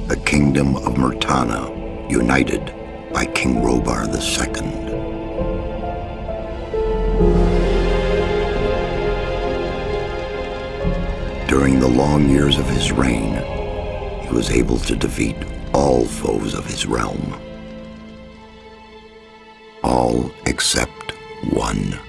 the kingdom of Murtana, united by King Robar II. During the long years of his reign, he was able to defeat all foes of his realm. All except one.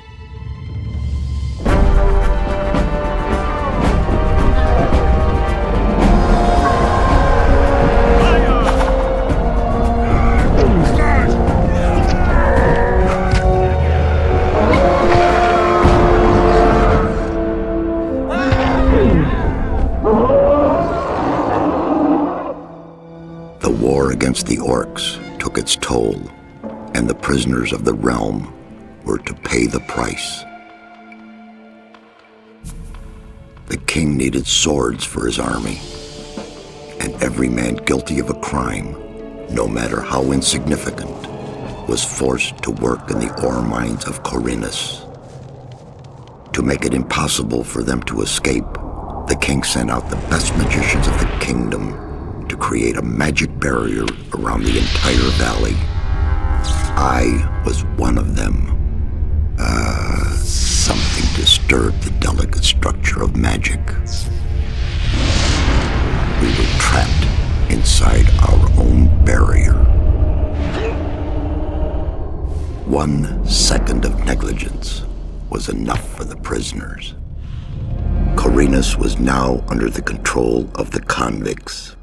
The war against the orcs took its toll, and the prisoners of the realm were to pay the price. The king needed swords for his army, and every man guilty of a crime, no matter how insignificant, was forced to work in the ore mines of Colonie. To make it impossible for them to escape, the king sent out the best magicians of the kingdom to create a magic barrier around the entire valley. I was one of them. Something disturbed the delicate structure of magic. We were trapped inside our own barrier. 1 second of negligence was enough for the prisoners. Colonie was now under the control of the convicts.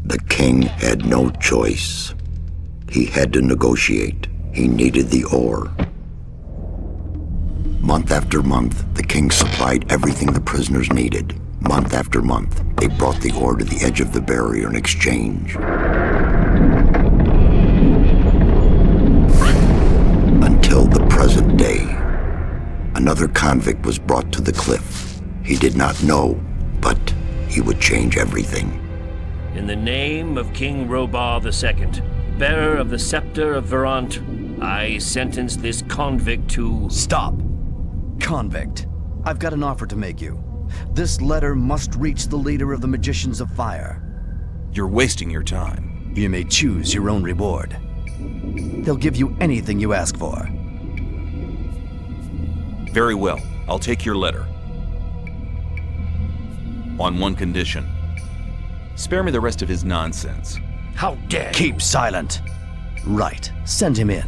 The king had no choice. He had to negotiate. He needed the ore. Month after month, the king supplied everything the prisoners needed. Month after month, they brought the ore to the edge of the barrier in exchange. Until the present day. Another convict was brought to the cliff. He did not know, but he would change everything. In the name of King Robar II, bearer of the scepter of Verant, I sentence this convict to... Stop! Convict, I've got an offer to make you. This letter must reach the leader of the Magicians of Fire. You're wasting your time. You may choose your own reward. They'll give you anything you ask for. Very well, I'll take your letter. On one condition. Spare me the rest of his nonsense. How dare you! Keep silent. Right, send him in.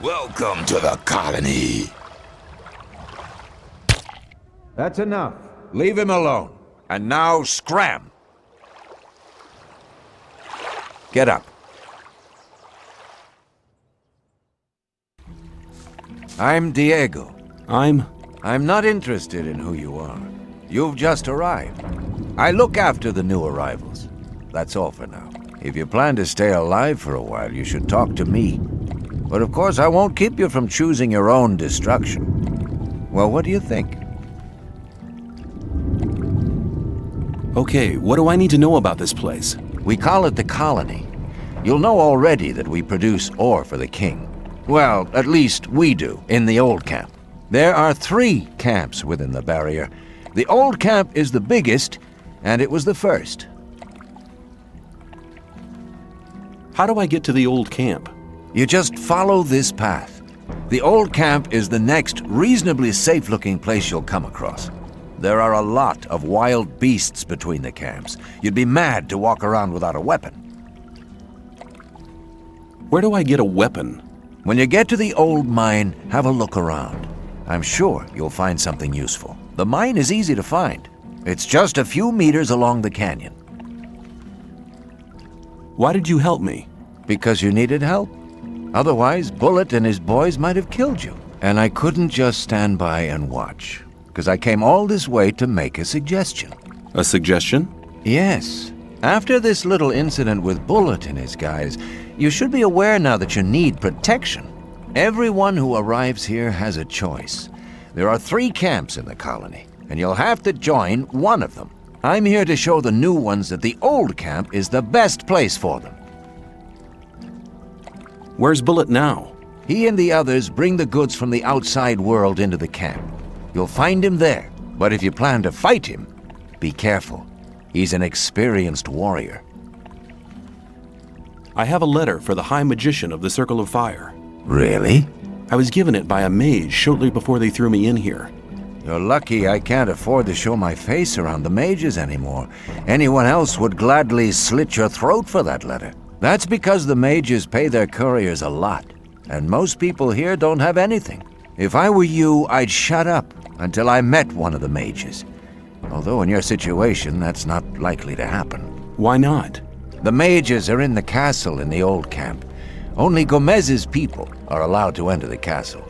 Welcome to the colony. That's enough. Leave him alone. And now scram. Get up. I'm Diego. I'm not interested in who you are. You've just arrived. I look after the new arrivals. That's all for now. If you plan to stay alive for a while, you should talk to me. But of course, I won't keep you from choosing your own destruction. Well, what do you think? Okay, what do I need to know about this place? We call it the Colony. You'll know already that we produce ore for the king. Well, at least we do, in the old camp. There are 3 camps within the barrier. The old camp is the biggest, and it was the first. How do I get to the old camp? You just follow this path. The old camp is the next reasonably safe-looking place you'll come across. There are a lot of wild beasts between the camps. You'd be mad to walk around without a weapon. Where do I get a weapon? When you get to the old mine, have a look around. I'm sure you'll find something useful. The mine is easy to find. It's just a few meters along the canyon. Why did you help me? Because you needed help. Otherwise, Bullet and his boys might have killed you. And I couldn't just stand by and watch, because I came all this way to make a suggestion. A suggestion? Yes. After this little incident with Bullet and his guys, you should be aware now that you need protection. Everyone who arrives here has a choice. There are 3 camps in the colony, and you'll have to join one of them. I'm here to show the new ones that the old camp is the best place for them. Where's Bullet now? He and the others bring the goods from the outside world into the camp. You'll find him there, but if you plan to fight him, be careful. He's an experienced warrior. I have a letter for the High Magician of the Circle of Fire. Really? I was given it by a mage shortly before they threw me in here. You're lucky I can't afford to show my face around the mages anymore. Anyone else would gladly slit your throat for that letter. That's because the mages pay their couriers a lot, and most people here don't have anything. If I were you, I'd shut up until I met one of the mages. Although in your situation, that's not likely to happen. Why not? The mages are in the castle in the old camp. Only Gomez's people are allowed to enter the castle.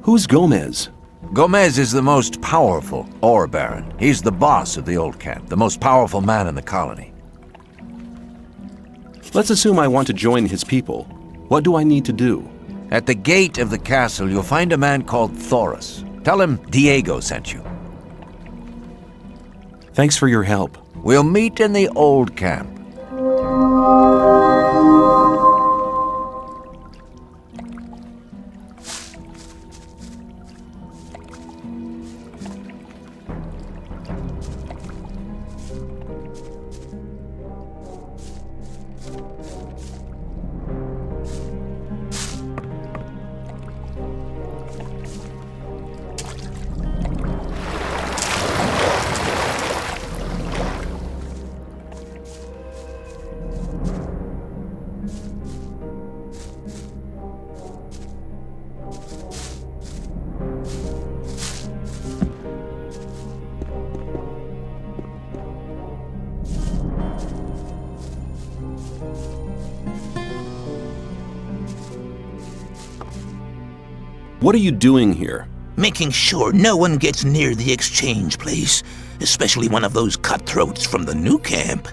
Who's Gomez? Gomez is the most powerful ore baron. He's the boss of the old camp, the most powerful man in the colony. Let's assume I want to join his people. What do I need to do? At the gate of the castle, you'll find a man called Thoris. Tell him Diego sent you. Thanks for your help. We'll meet in the old camp. What are you doing here? Making sure no one gets near the exchange place, especially one of those cutthroats from the new camp.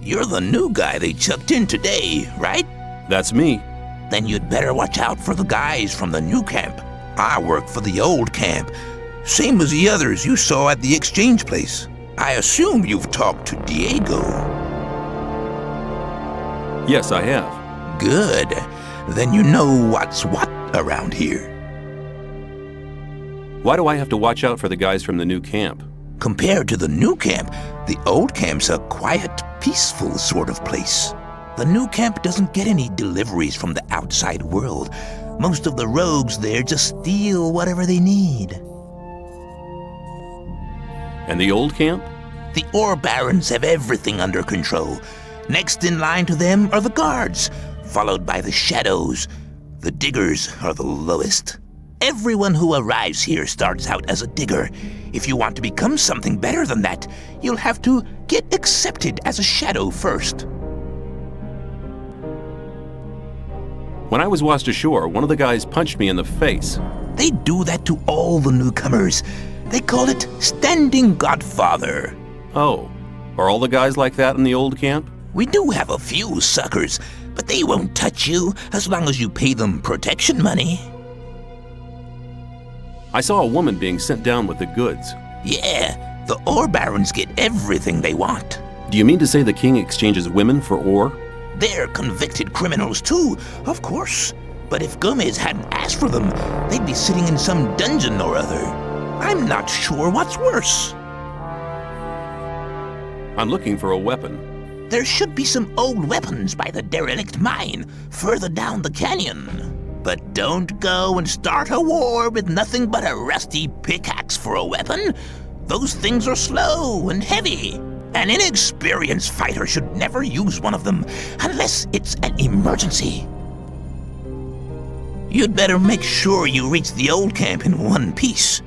You're the new guy they chucked in today, right? That's me. Then you'd better watch out for the guys from the new camp. I work for the old camp, same as the others you saw at the exchange place. I assume you've talked to Diego. Yes, I have. Good. Then you know what's what around here. Why do I have to watch out for the guys from the new camp? Compared to the new camp, the old camp's a quiet, peaceful sort of place. The new camp doesn't get any deliveries from the outside world. Most of the rogues there just steal whatever they need. And the old camp? The ore barons have everything under control. Next in line to them are the guards, followed by the shadows. The diggers are the lowest. Everyone who arrives here starts out as a digger. If you want to become something better than that, you'll have to get accepted as a shadow first. When I was washed ashore, one of the guys punched me in the face. They do that to all the newcomers. They call it standing godfather. Oh, are all the guys like that in the old camp? We do have a few suckers, but they won't touch you as long as you pay them protection money. I saw a woman being sent down with the goods. Yeah, the ore barons get everything they want. Do you mean to say the king exchanges women for ore? They're convicted criminals too, of course. But if Gomez hadn't asked for them, they'd be sitting in some dungeon or other. I'm not sure what's worse. I'm looking for a weapon. There should be some old weapons by the derelict mine, further down the canyon. But don't go and start a war with nothing but a rusty pickaxe for a weapon. Those things are slow and heavy. An inexperienced fighter should never use one of them unless it's an emergency. You'd better make sure you reach the old camp in one piece.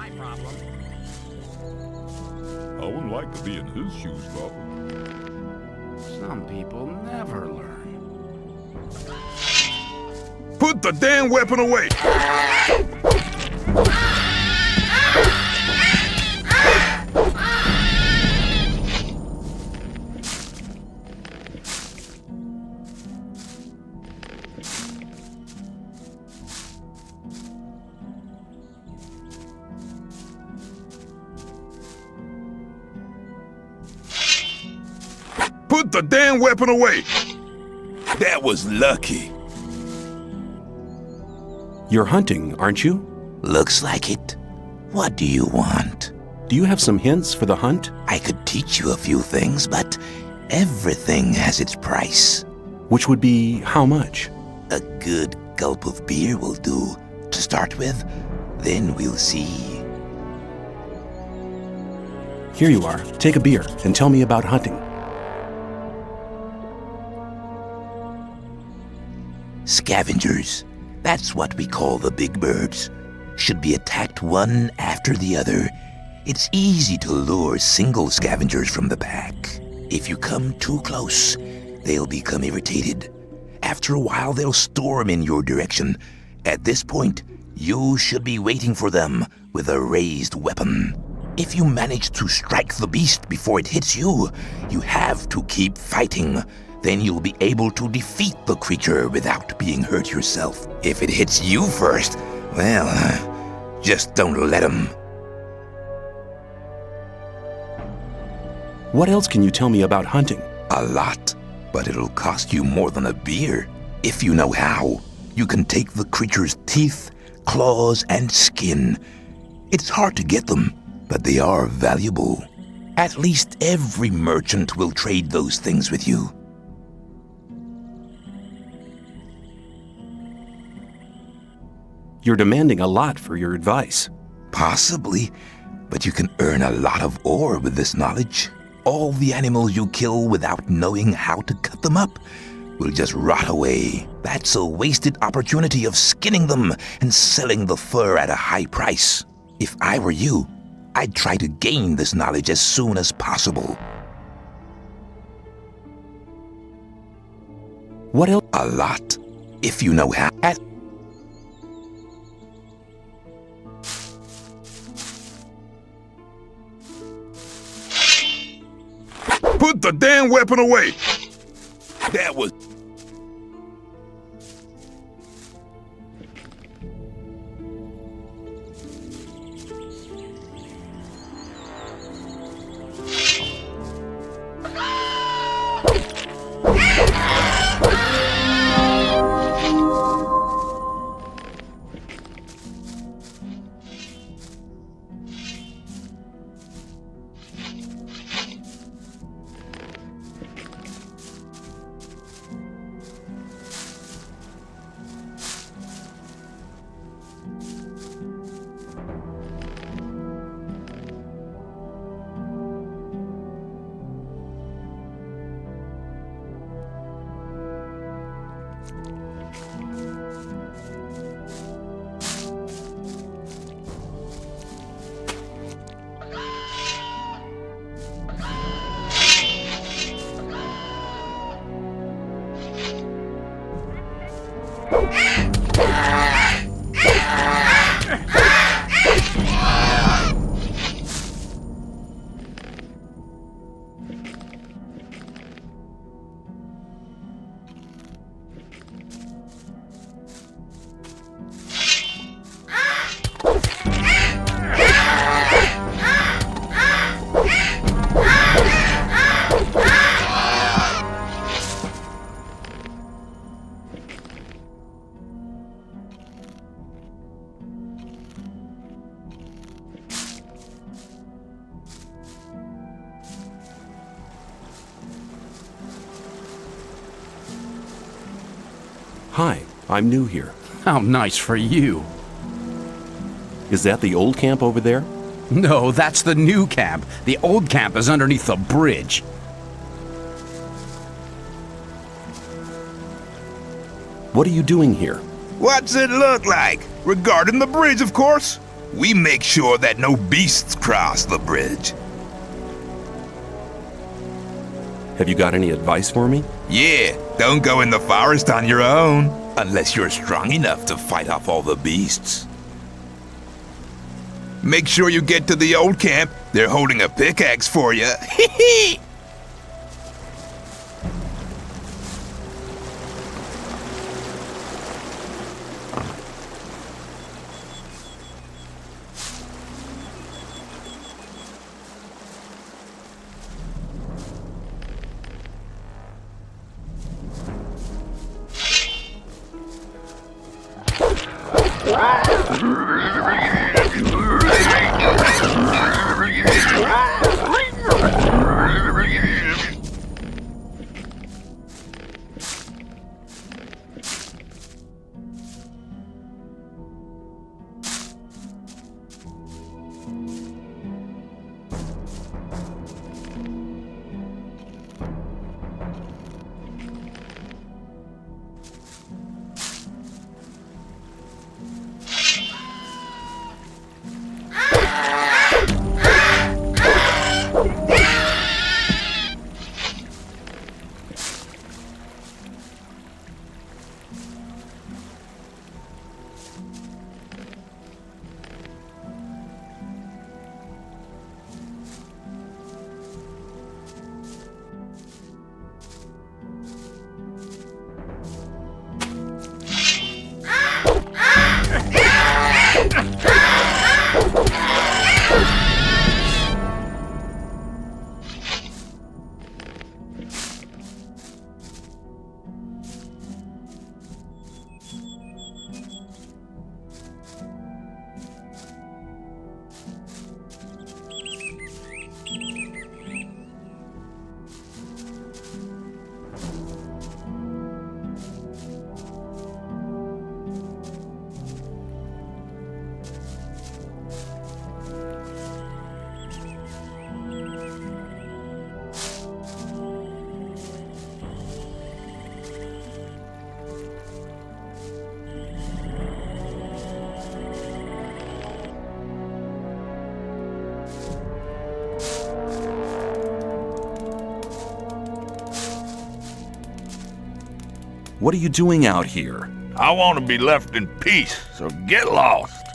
my problem. I wouldn't like to be in his shoes, Papa. Some people never learn. Put the damn weapon away! Put the damn weapon away! That was lucky. You're hunting, aren't you? Looks like it. What do you want? Do you have some hints for the hunt? I could teach you a few things, but everything has its price. Which would be how much? A good gulp of beer will do to start with. Then we'll see. Here you are. Take a beer and tell me about hunting. Scavengers. That's what we call the big birds. Should be attacked one after the other. It's easy to lure single scavengers from the pack. If you come too close, they'll become irritated. After a while, they'll storm in your direction. At this point, you should be waiting for them with a raised weapon. If you manage to strike the beast before it hits you, you have to keep fighting. Then you'll be able to defeat the creature without being hurt yourself. If it hits you first, well, just don't let him. What else can you tell me about hunting? A lot, but it'll cost you more than a beer. If you know how, you can take the creature's teeth, claws, and skin. It's hard to get them, but they are valuable. At least every merchant will trade those things with you. You're demanding a lot for your advice. Possibly, but you can earn a lot of ore with this knowledge. All the animals you kill without knowing how to cut them up will just rot away. That's a wasted opportunity of skinning them and selling the fur at a high price. If I were you, I'd try to gain this knowledge as soon as possible. What else? A lot, if you know how. Put the damn weapon away! That was... Hi, I'm new here. How nice for you. Is that the old camp over there? No, that's the new camp. The old camp is underneath the bridge. What are you doing here? What's it look like? Regarding the bridge, of course. We make sure that no beasts cross the bridge. Have you got any advice for me? Yeah, don't go in the forest on your own, unless you're strong enough to fight off all the beasts. Make sure you get to the old camp. They're holding a pickaxe for you. Hee. What are you doing out here? I want to be left in peace, so get lost.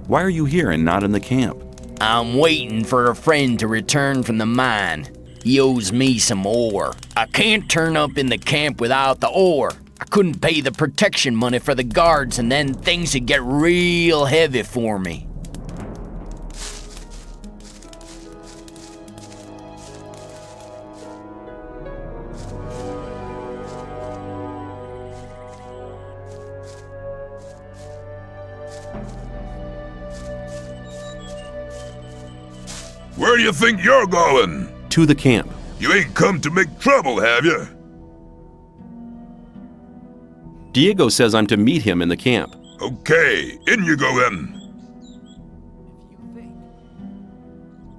Why are you here and not in the camp? I'm waiting for a friend to return from the mine. He owes me some ore. I can't turn up in the camp without the ore. I couldn't pay the protection money for the guards, and then things would get real heavy for me. Where do you think you're going? To the camp. You ain't come to make trouble, have you? Diego says I'm to meet him in the camp. Okay, in you go then.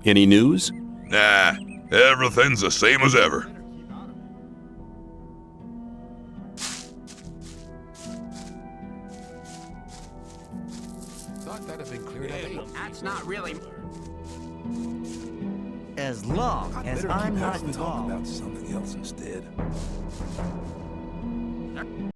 Any news? Nah, everything's the same as ever. Thought that'd been cleared up. That's not really... As long as I'm not Talk involved. about something else instead.